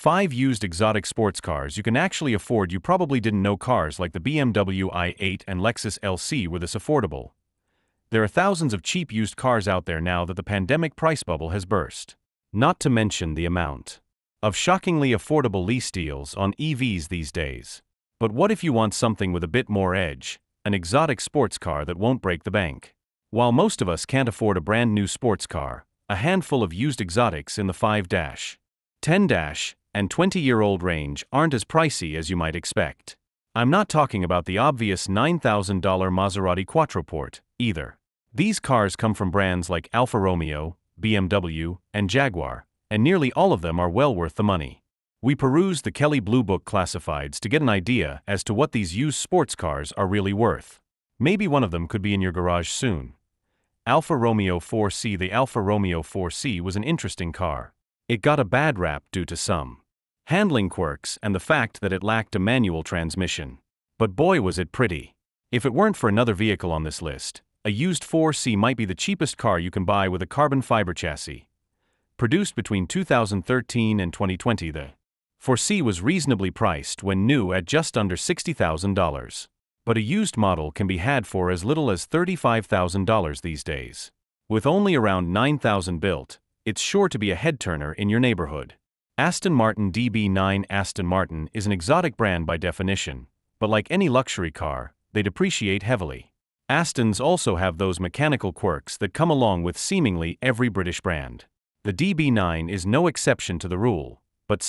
5 used exotic sports cars you can actually afford. You probably didn't know cars like the BMW i8 and Lexus LC were this affordable. There are thousands of cheap used cars out there now that the pandemic price bubble has burst. Not to mention the amount of shockingly affordable lease deals on EVs these days. But what if you want something with a bit more edge, an exotic sports car that won't break the bank? While most of us can't afford a brand new sports car, a handful of used exotics in the 5-, 10-, and 20-year-old range aren't as pricey as you might expect. I'm not talking about the obvious $9,000 Maserati Quattroporte, either. These cars come from brands like Alfa Romeo, BMW, and Jaguar, and nearly all of them are well worth the money. We perused the Kelley Blue Book classifieds to get an idea as to what these used sports cars are really worth. Maybe one of them could be in your garage soon. Alfa Romeo 4C. The Alfa Romeo 4C was an interesting car. It got a bad rap due to some handling quirks and the fact that it lacked a manual transmission. But boy was it pretty. If it weren't for another vehicle on this list, a used 4C might be the cheapest car you can buy with a carbon fiber chassis. Produced between 2013 and 2020, the 4C was reasonably priced when new at just under $60,000. But a used model can be had for as little as $35,000 these days. With only around 9,000 built, it's sure to be a head-turner in your neighborhood. Aston Martin DB9. Aston Martin is an exotic brand by definition, but like any luxury car, they depreciate heavily. Astons also have those mechanical quirks that come along with seemingly every British brand. The DB9 is no exception to the rule, but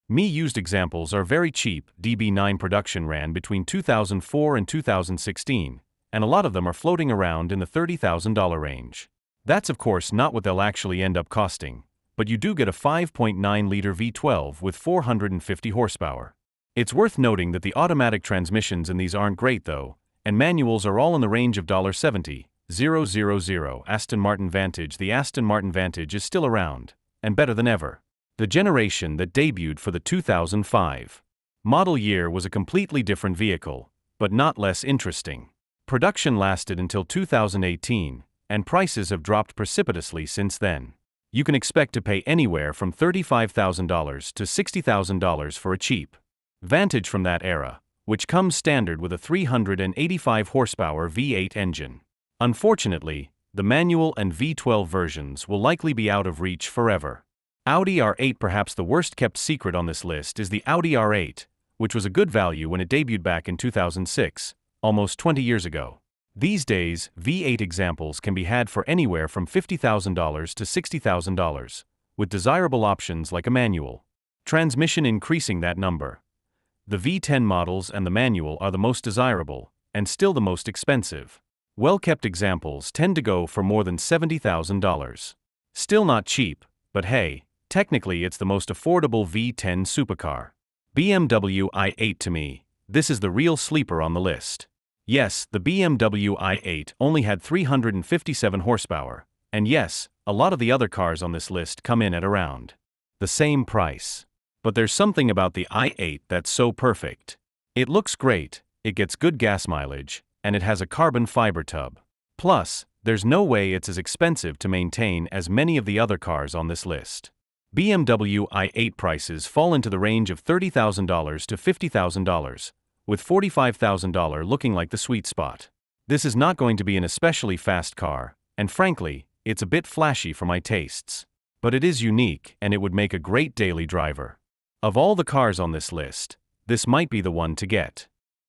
used examples are very cheap. DB9 production ran between 2004 and 2016, and a lot of them are floating around in the $30,000 range. That's of course not what they'll actually end up costing, but you do get a 5.9-liter V12 with 450 horsepower. It's worth noting that the automatic transmissions in these aren't great though, and manuals are all in the range of $70,000. Aston Martin Vantage. The Aston Martin Vantage is still around, and better than ever. The generation that debuted for the 2005 model year was a completely different vehicle, but not less interesting. Production lasted until 2018, and prices have dropped precipitously since then. You can expect to pay anywhere from $35,000 to $60,000 for a cheap Vantage from that era, which comes standard with a 385 horsepower V8 engine. Unfortunately, the manual and V12 versions will likely be out of reach forever. Audi R8. Perhaps the worst-kept secret on this list is the Audi R8, which was a good value when it debuted back in 2006, almost 20 years ago. These days, V8 examples can be had for anywhere from $50,000 to $60,000, with desirable options like a manual transmission increasing that number. The V10 models and the manual are the most desirable, and still the most expensive. Well-kept examples tend to go for more than $70,000. Still not cheap, but hey, technically it's the most affordable V10 supercar. BMW i8. To me, this is the real sleeper on the list. Yes, the BMW i8 only had 357 horsepower, and yes, a lot of the other cars on this list come in at around the same price. But there's something about the i8 that's so perfect. It looks great, it gets good gas mileage, and it has a carbon fiber tub. Plus, there's no way it's as expensive to maintain as many of the other cars on this list. BMW i8 prices fall into the range of $30,000 to $50,000, with $45,000 looking like the sweet spot. This is not going to be an especially fast car, and frankly, it's a bit flashy for my tastes. But it is unique and it would make a great daily driver. Of all the cars on this list, this might be the one to get.